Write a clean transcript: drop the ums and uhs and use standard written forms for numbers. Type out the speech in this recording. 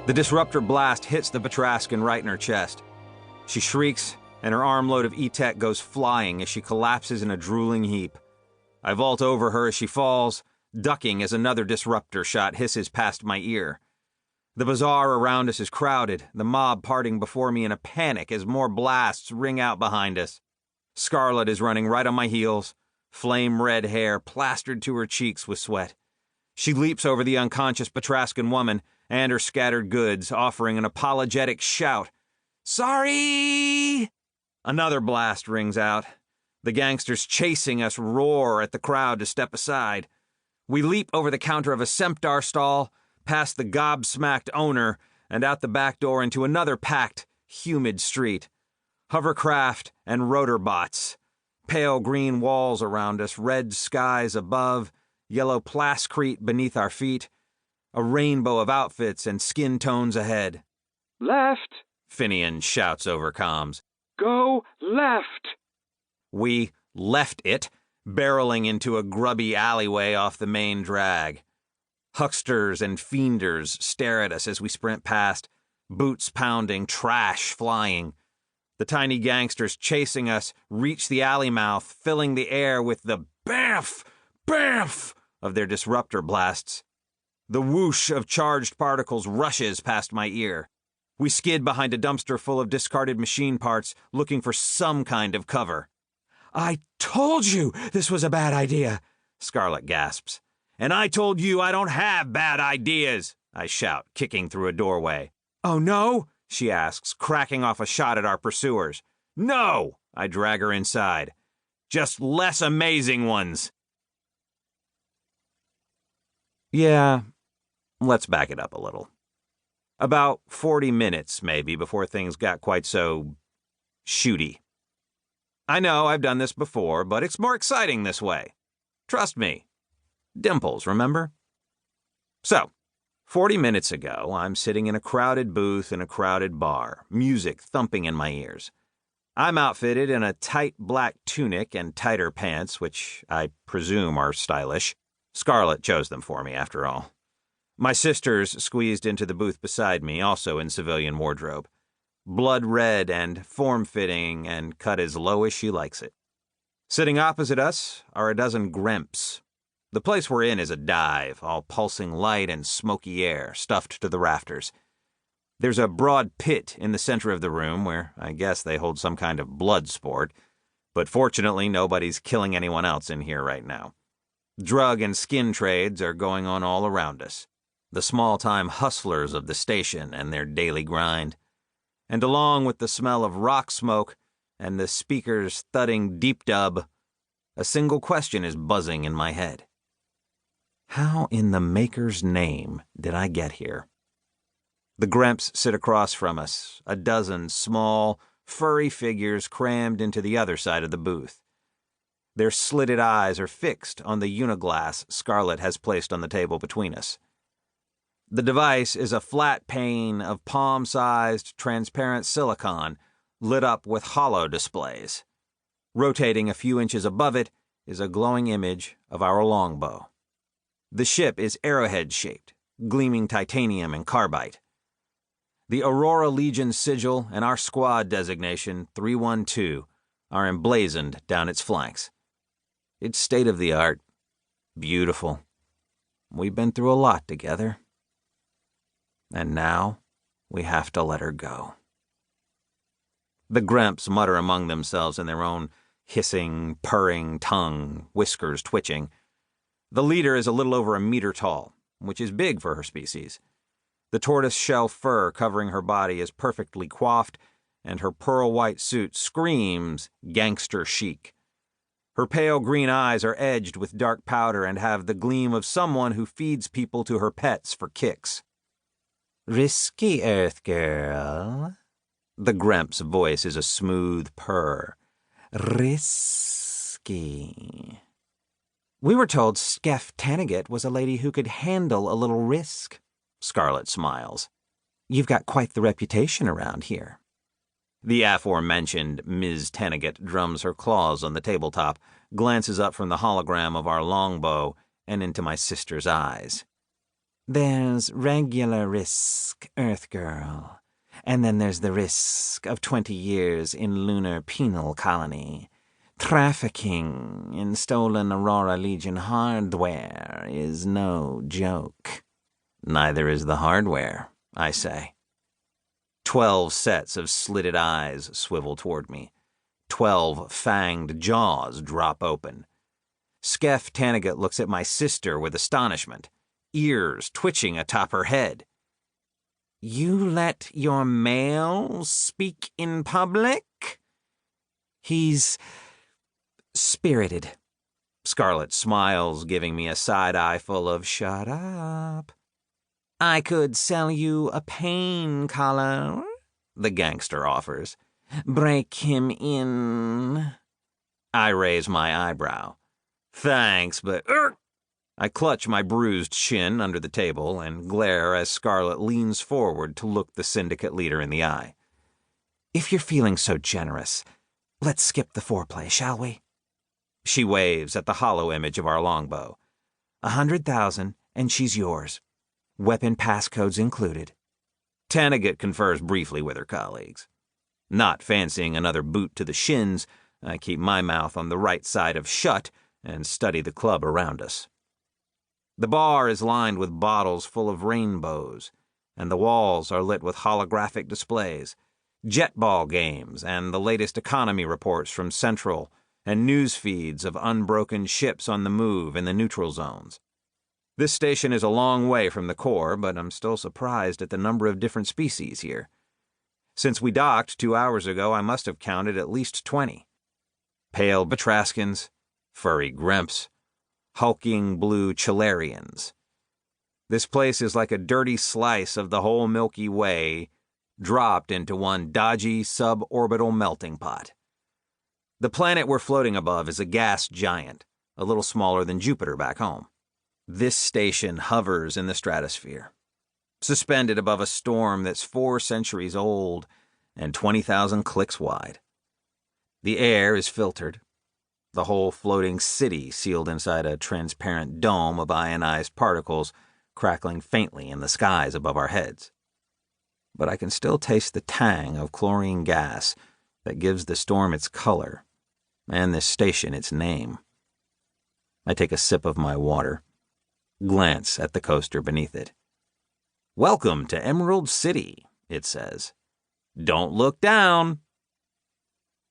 The disruptor blast hits the Batrascan right in her chest. She shrieks, and her armload of E-Tech goes flying as she collapses in a drooling heap. I vault over her as she falls, ducking as another disruptor shot hisses past my ear. The bazaar around us is crowded, the mob parting before me in a panic as more blasts ring out behind us. Scarlet is running right on my heels, flame-red hair plastered to her cheeks with sweat. She leaps over the unconscious Batrascan woman and her scattered goods, offering an apologetic shout. "Sorry!" Another blast rings out. The gangsters chasing us roar at the crowd to step aside. We leap over the counter of a Semptar stall, past the gobsmacked owner, and out the back door into another packed, humid street. Hovercraft and rotor bots. Pale green walls around us, red skies above, yellow plascrete beneath our feet. A rainbow of outfits and skin tones ahead. "Left!" Finian shouts over comms. "Go left!" We left it, barreling into a grubby alleyway off the main drag. Hucksters and fienders stare at us as we sprint past, boots pounding, trash flying. The tiny gangsters chasing us reach the alley mouth, filling the air with the bamf, bamf of their disruptor blasts. The whoosh of charged particles rushes past my ear. We skid behind a dumpster full of discarded machine parts, looking for some kind of cover. "I told you this was a bad idea," Scarlet gasps. "And I told you I don't have bad ideas," I shout, kicking through a doorway. "Oh no?" she asks, cracking off a shot at our pursuers. "No!" I drag her inside. "Just less amazing ones." Yeah, let's back it up a little. About 40 minutes, maybe, before things got quite so shooty. I know I've done this before, but it's more exciting this way. Trust me. Dimples, remember? So, 40 minutes ago, I'm sitting in a crowded booth in a crowded bar, music thumping in my ears. I'm outfitted in a tight black tunic and tighter pants, which I presume are stylish. Scarlet chose them for me, after all. My sister's squeezed into the booth beside me, also in civilian wardrobe. Blood red and form-fitting and cut as low as she likes it. Sitting opposite us are a dozen gremps. The place we're in is a dive, all pulsing light and smoky air, stuffed to the rafters. There's a broad pit in the center of the room where I guess they hold some kind of blood sport, but fortunately nobody's killing anyone else in here right now. Drug and skin trades are going on all around us. The small-time hustlers of the station and their daily grind. And along with the smell of rock smoke and the speaker's thudding deep dub, a single question is buzzing in my head. How in the maker's name did I get here? The gremps sit across from us, a dozen small, furry figures crammed into the other side of the booth. Their slitted eyes are fixed on the uniglass Scarlet has placed on the table between us. The device is a flat pane of palm-sized, transparent silicon lit up with hollow displays. Rotating a few inches above it is a glowing image of our longbow. The ship is arrowhead-shaped, gleaming titanium and carbide. The Aurora Legion sigil and our squad designation, 312, are emblazoned down its flanks. It's state-of-the-art. Beautiful. We've been through a lot together. And now we have to let her go. The gremps mutter among themselves in their own hissing, purring tongue, whiskers twitching. The leader is a little over a meter tall, which is big for her species. The tortoise-shell fur covering her body is perfectly coiffed, and her pearl-white suit screams gangster chic. Her pale green eyes are edged with dark powder and have the gleam of someone who feeds people to her pets for kicks. "Risky, Earth girl." The gremp's voice is a smooth purr. "Risky." "We were told Skeff Tannigat was a lady who could handle a little risk." Scarlet smiles. "You've got quite the reputation around here." The aforementioned Ms. Tannigat drums her claws on the tabletop, glances up from the hologram of our longbow, and into my sister's eyes. There's regular risk, Earth Girl, and then there's the risk of 20 years in lunar penal colony. Trafficking in stolen Aurora Legion hardware is no joke. Neither is the hardware, I say. 12 sets of slitted eyes swivel toward me. 12 fanged jaws drop open. Skeff Tannigat looks at my sister with astonishment, ears twitching atop her head. You let your male speak in public? He's spirited. Scarlet smiles, giving me a side-eye full of shut up. I could sell you a pain collar, the gangster offers. Break him in. I raise my eyebrow. Thanks, but I clutch my bruised shin under the table and glare as Scarlet leans forward to look the syndicate leader in the eye. If you're feeling so generous, let's skip the foreplay, shall we? She waves at the hollow image of our longbow. 100,000, and she's yours. Weapon passcodes included. Tannigat confers briefly with her colleagues. Not fancying another boot to the shins, I keep my mouth on the right side of shut and study the club around us. The bar is lined with bottles full of rainbows, and the walls are lit with holographic displays, jetball games, and the latest economy reports from Central, and news feeds of unbroken ships on the move in the neutral zones. This station is a long way from the core, but I'm still surprised at the number of different species here. Since we docked 2 hours ago, I must have counted at least 20. Pale batraskins, furry gremps, hulking blue chalarians. This place is like a dirty slice of the whole Milky Way, dropped into one dodgy suborbital melting pot. The planet we're floating above is a gas giant, a little smaller than Jupiter back home. This station hovers in the stratosphere, suspended above a storm that's 4 centuries old and 20,000 clicks wide. The air is filtered, the whole floating city sealed inside a transparent dome of ionized particles crackling faintly in the skies above our heads. But I can still taste the tang of chlorine gas that gives the storm its color and this station its name. I take a sip of my water, glance at the coaster beneath it. Welcome to Emerald City, it says. Don't look down.